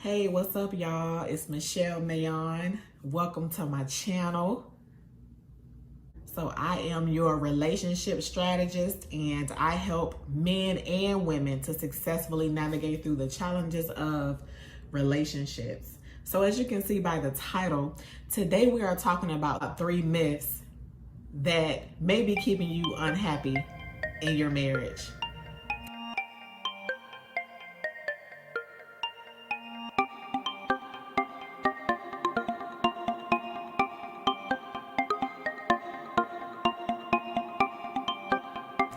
Hey, what's up, y'all? It's Michelle Mayon. Welcome to my channel. So I am your relationship strategist, and I help men and women to successfully navigate through the challenges of relationships. So as you can see by the title, today we are talking about 3 myths that may be keeping you unhappy in your marriage.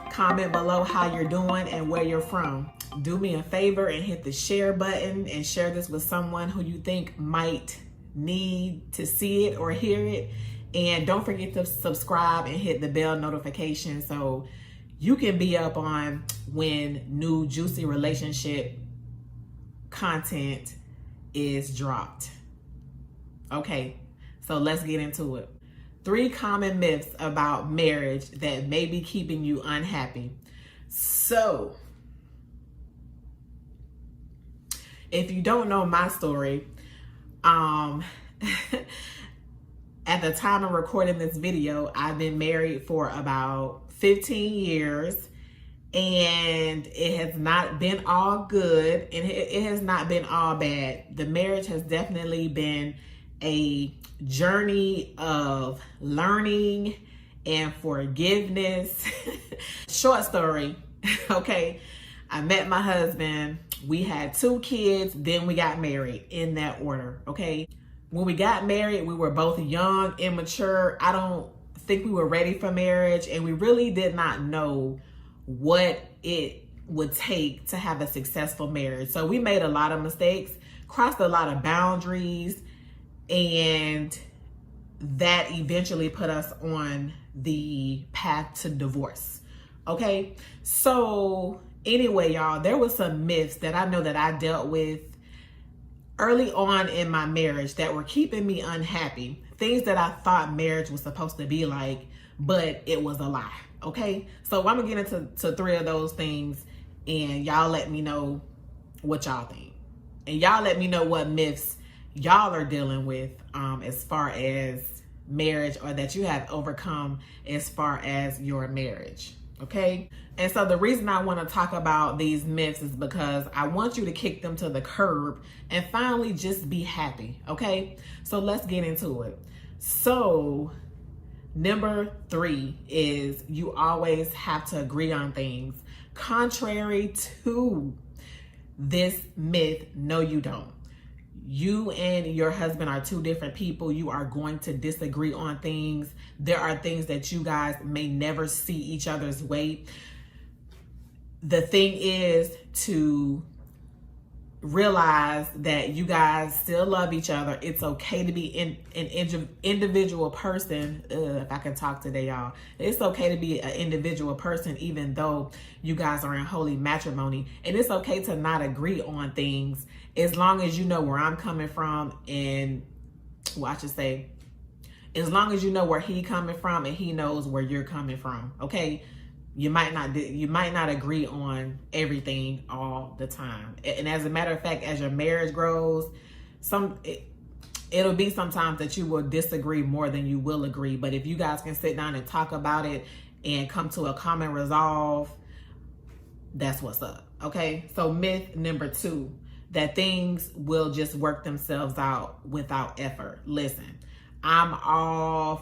Comment below how you're doing and where you're from. Do me a favor and hit the share button and share this with someone who you think might need to see it or hear it. And don't forget to subscribe and hit the bell notification so you can be up on when new juicy relationship content is dropped. Okay, so let's get into it. 3 common myths about marriage that may be keeping you unhappy. So, if you don't know my story, at the time of recording this video, I've been married for about 15 years, and it has not been all good, and it has not been all bad. The marriage has definitely been a journey of learning and forgiveness. Short story, okay? I met my husband, we had 2 kids, then we got married in that order, okay? When we got married, we were both young, immature. I don't think we were ready for marriage, and we really did not know what it would take to have a successful marriage. So we made a lot of mistakes, crossed a lot of boundaries, and that eventually put us on the path to divorce. Okay, so anyway, y'all, there was some myths that I know that I dealt with early on in my marriage that were keeping me unhappy. Things that I thought marriage was supposed to be like, but it was a lie. Okay, so I'm gonna get into 3 of those things, and y'all let me know what y'all think, and y'all let me know what myths y'all are dealing with as far as marriage, or that you have overcome as far as your marriage. Okay, and so the reason I want to talk about these myths is because I want you to kick them to the curb and finally just be happy. Okay, so let's get into it. So number 3 is you always have to agree on things. Contrary to this myth, no, you don't. You and your husband are 2 different people. You are going to disagree on things. There are things that you guys may never see each other's way. The thing is to realize that you guys still love each other. It's okay to be an individual person. If I can talk today, y'all. It's okay to be an individual person even though you guys are in holy matrimony. And it's okay to not agree on things as long as you know where I'm coming from, and well, I should say, as long as you know where he's coming from and he knows where you're coming from. Okay, you might not agree on everything all the time. And as a matter of fact, as your marriage grows, it'll be sometimes that you will disagree more than you will agree. But if you guys can sit down and talk about it and come to a common resolve, that's what's up. Okay, so myth number 2, that things will just work themselves out without effort. Listen, I'm a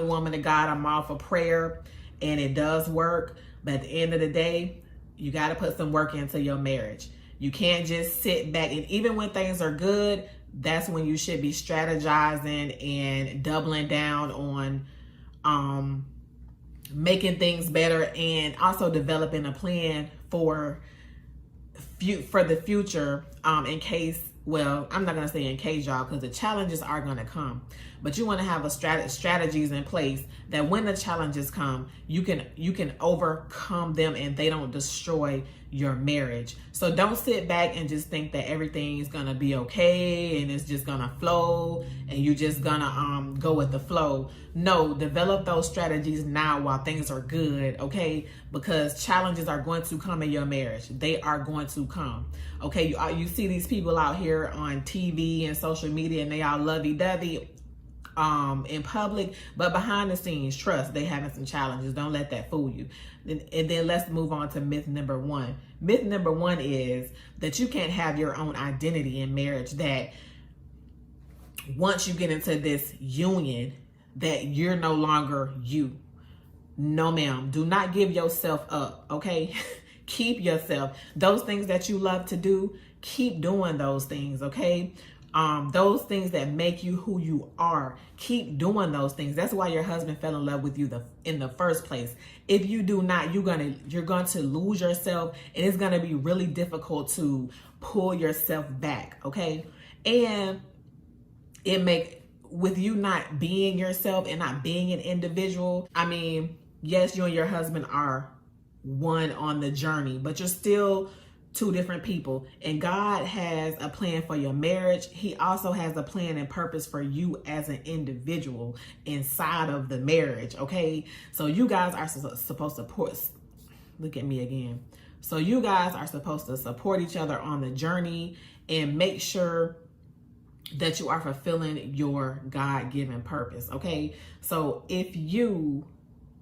woman of God, I'm all for prayer, and it does work, but at the end of the day, you got to put some work into your marriage. You can't just sit back, and even when things are good, that's when you should be strategizing and doubling down on making things better, and also developing a plan for the future, in case, well, I'm not going to say in case, y'all, because the challenges are going to come. but you want to have a strategies in place that when the challenges come, you can overcome them and they don't destroy your marriage. So don't sit back and just think that everything's gonna be okay and it's just gonna flow and you just gonna go with the flow. No, develop those strategies now while things are good, okay? Because challenges are going to come in your marriage. They are going to come. Okay, you see these people out here on TV and social media and they all lovey-dovey in public, but behind the scenes, trust, they having some challenges. Don't let that fool you. And then let's move on to myth number one. Myth number one is that you can't have your own identity in marriage, that once you get into this union, that you're no longer you. No, ma'am. Do not give yourself up, okay? Keep yourself. Those things that you love to do, keep doing those things, okay? Those things that make you who you are, keep doing those things. That's why your husband fell in love with you in the first place. If you do not, you're going to lose yourself, and it's going to be really difficult to pull yourself back, okay? And with you not being yourself and not being an individual, I mean, yes, you and your husband are one on the journey, but you're still two different people, and God has a plan for your marriage. He also has a plan and purpose for you as an individual inside of the marriage, okay? So you guys are supposed to look at me again. So you guys are supposed to support each other on the journey and make sure that you are fulfilling your God-given purpose, okay? So if you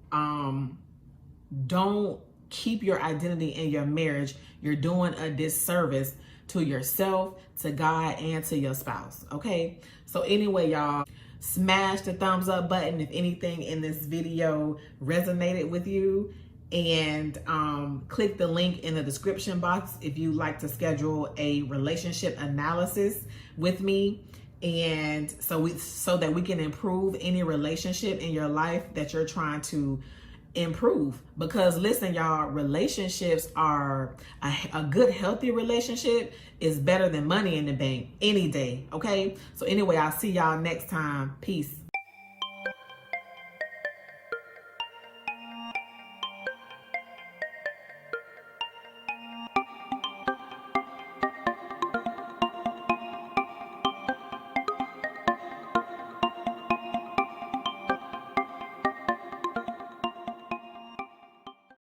don't keep your identity in your marriage, you're doing a disservice to yourself, to God, and to your spouse, okay? So anyway, y'all, smash the thumbs up button if anything in this video resonated with you, and click the link in the description box if you'd like to schedule a relationship analysis with me, and so that we can improve any relationship in your life that you're trying to improve. Because listen, y'all, relationships are a good, healthy relationship is better than money in the bank any day, okay? So anyway, I'll see y'all next time. Peace.